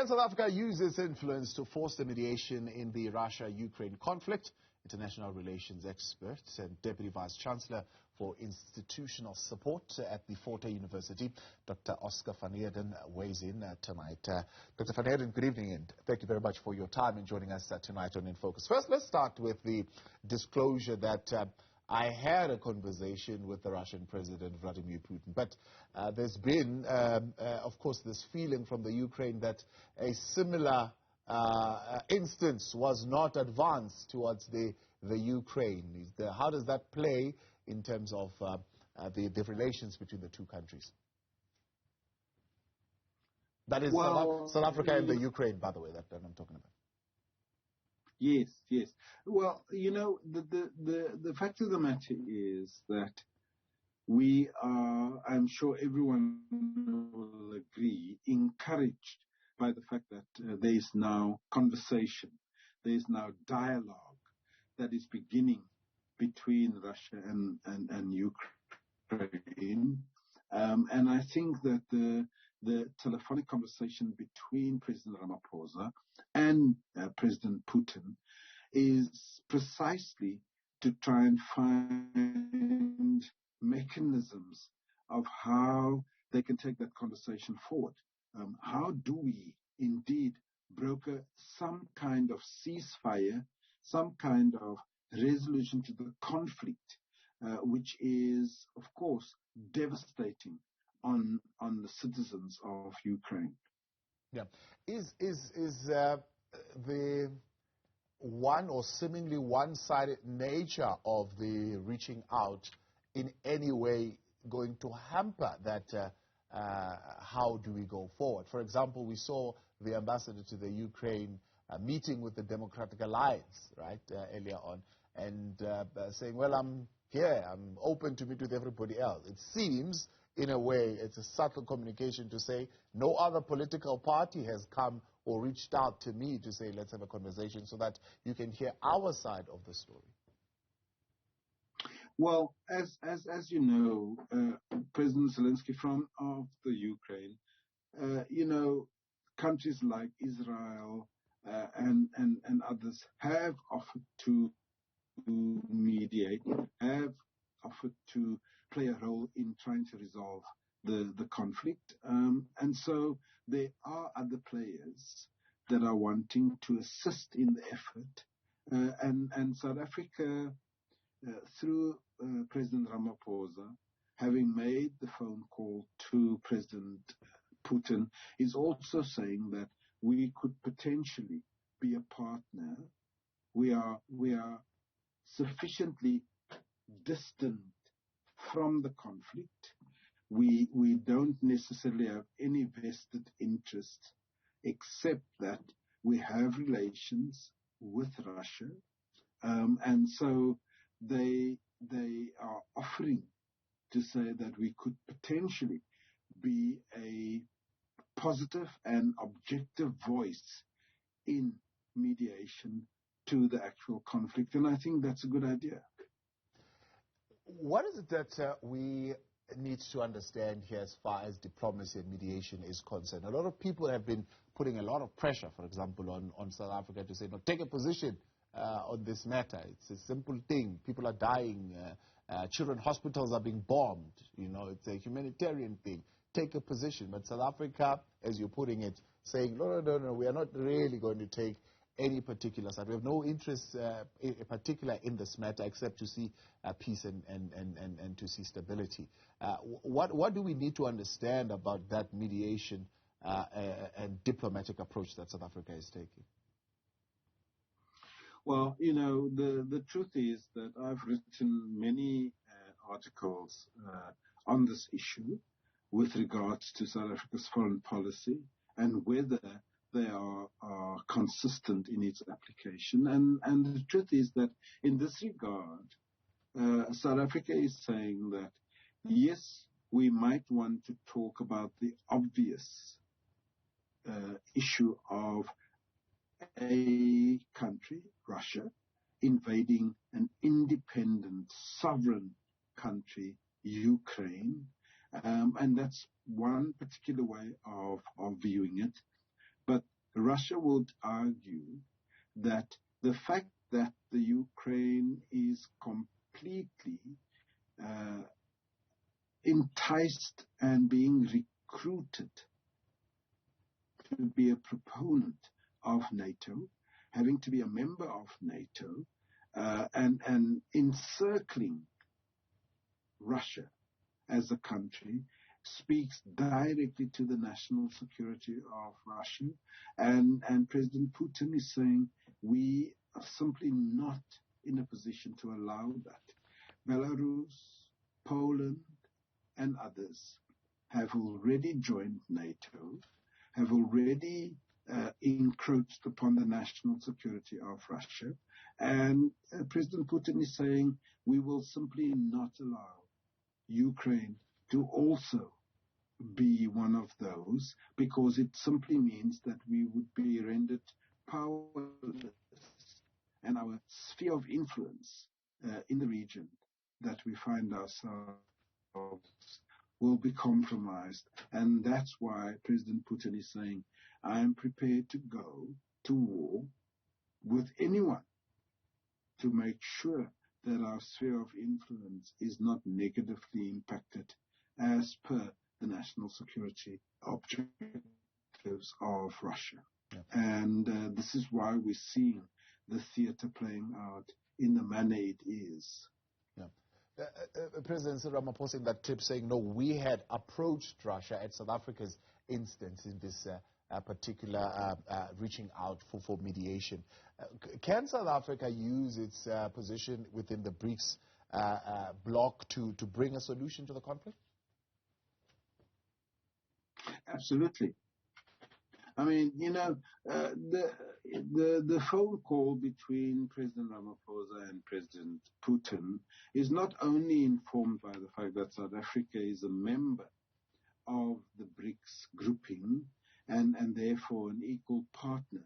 Can South Africa use its influence to force the mediation in the Russia-Ukraine conflict? International relations expert and Deputy Vice-Chancellor for Institutional Support at the Fort Hare University, Dr. Oscar van Heerden, weighs in tonight. Dr. van Heerden, good evening, and thank you very much for your time in joining us tonight on In Focus. First, let's start with the disclosure that I had a conversation with the Russian President Vladimir Putin, but there's been, of course, this feeling from the Ukraine that a similar instance was not advanced towards the Ukraine. How does that play in terms of the relations between the two countries? That is South Africa and the Ukraine, by the way, that I'm talking about. Yes, yes. Well, you know, the fact of the matter is that we are, I'm sure everyone will agree, encouraged by the fact that there is now conversation, there is now dialogue that is beginning between Russia and Ukraine. And I think that the telephonic conversation between President Ramaphosa and President Putin is precisely to try and find mechanisms of how they can take that conversation forward. How do we indeed broker some kind of ceasefire, some kind of resolution to the conflict, which is, of course, devastating on the citizens of Ukraine. Yeah, is the one or seemingly one-sided nature of the reaching out in any way going to hamper that? How do we go forward? For example, we saw the ambassador to the Ukraine meeting with the Democratic Alliance, right, earlier on, and saying, well, I'm here, I'm open to meet with everybody else. It seems, in a way, it's a subtle communication to say no other political party has come or reached out to me to say, let's have a conversation so that you can hear our side of the story. Well, as you know, President Zelensky of the Ukraine, you know, countries like Israel and others have offered to mediate, have offered to play a role in trying to resolve the conflict. And so there are other players that are wanting to assist in the effort. And South Africa, through President Ramaphosa, having made the phone call to President Putin, is also saying that we could potentially be a partner. We are sufficiently distant from the conflict. We don't necessarily have any vested interest, except that we have relations with Russia, and so they are offering to say that we could potentially be a positive and objective voice in mediation to the actual conflict, and I think that's a good idea. What is it that we need to understand here as far as diplomacy and mediation is concerned? A lot of people have been putting a lot of pressure, for example, on South Africa to say, no, take a position on this matter. It's a simple thing. People are dying. Children hospitals are being bombed. You know, it's a humanitarian thing. Take a position. But South Africa, as you're putting it, saying, no, we are not really going to take any particular side. We have no interest in particular in this matter except to see peace and to see stability. What do we need to understand about that mediation and diplomatic approach that South Africa is taking? Well, you know, the truth is that I've written many articles on this issue with regards to South Africa's foreign policy and whether they are consistent in its application. And the truth is that in this regard, South Africa is saying that, yes, we might want to talk about the obvious issue of a country, Russia, invading an independent, sovereign country, Ukraine. And that's one particular way of viewing it. But Russia would argue that the fact that the Ukraine is completely enticed and being recruited to be a proponent of NATO, having to be a member of NATO, and encircling Russia as a country, speaks directly to the national security of Russia. And President Putin is saying we are simply not in a position to allow that. Belarus, Poland, and others have already joined NATO, have already encroached upon the national security of Russia. And President Putin is saying we will simply not allow Ukraine to also be one of those, because it simply means that we would be rendered powerless, and our sphere of influence in the region that we find ourselves will be compromised. And that's why President Putin is saying, I am prepared to go to war with anyone to make sure that our sphere of influence is not negatively impacted as per the national security objectives of Russia. Yeah. And this is why we're seeing the theater playing out in the manner it is. Yeah. President Cyril Ramaphosa in that clip saying, no, we had approached Russia at South Africa's instance in this particular reaching out for mediation. Can South Africa use its position within the BRICS bloc to bring a solution to the conflict? Absolutely. I mean, you know, the phone call between President Ramaphosa and President Putin is not only informed by the fact that South Africa is a member of the BRICS grouping and therefore an equal partner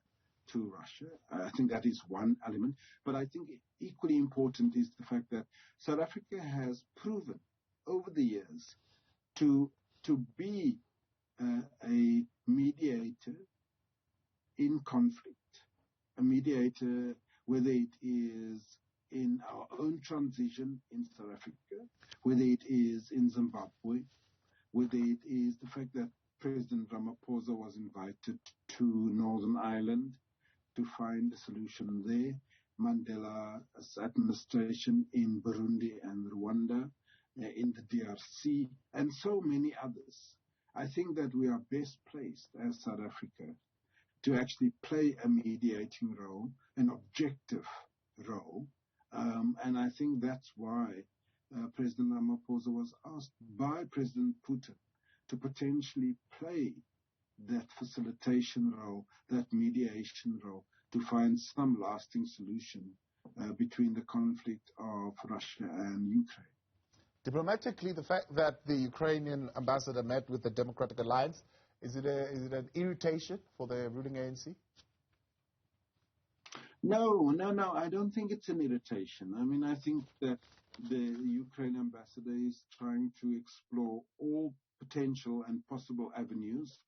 to Russia. I think that is one element. But I think equally important is the fact that South Africa has proven over the years to be a mediator in conflict, a mediator, whether it is in our own transition in South Africa, whether it is in Zimbabwe, whether it is the fact that President Ramaphosa was invited to Northern Ireland to find a solution there, Mandela's administration in Burundi and Rwanda, in the DRC, and so many others. I think that we are best placed as South Africa to actually play a mediating role, an objective role, and I think that's why President Ramaphosa was asked by President Putin to potentially play that facilitation role, that mediation role, to find some lasting solution between the conflict of Russia and Ukraine. Diplomatically, the fact that the Ukrainian ambassador met with the Democratic Alliance, is it an irritation for the ruling ANC? No, I don't think it's an irritation. I mean, I think that the Ukraine ambassador is trying to explore all potential and possible avenues.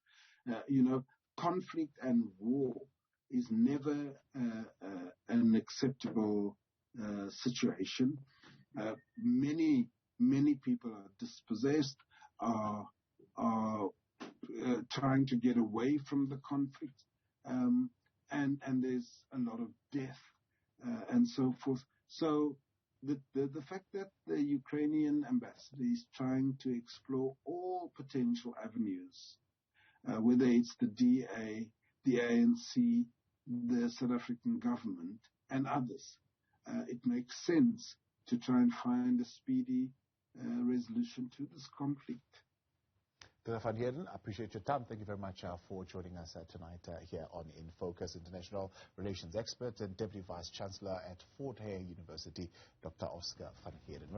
You know, conflict and war is never an acceptable situation. Many people are dispossessed, are trying to get away from the conflict, and there's a lot of death and so forth. So the fact that the Ukrainian ambassador is trying to explore all potential avenues, whether it's the DA, the ANC, the South African government, and others, it makes sense to try and find a speedy resolution to this conflict. President van Heerden, I appreciate your time. Thank you very much for joining us tonight here on In Focus. International Relations expert and Deputy Vice Chancellor at Fort Hare University, Dr. Oscar van Heerden.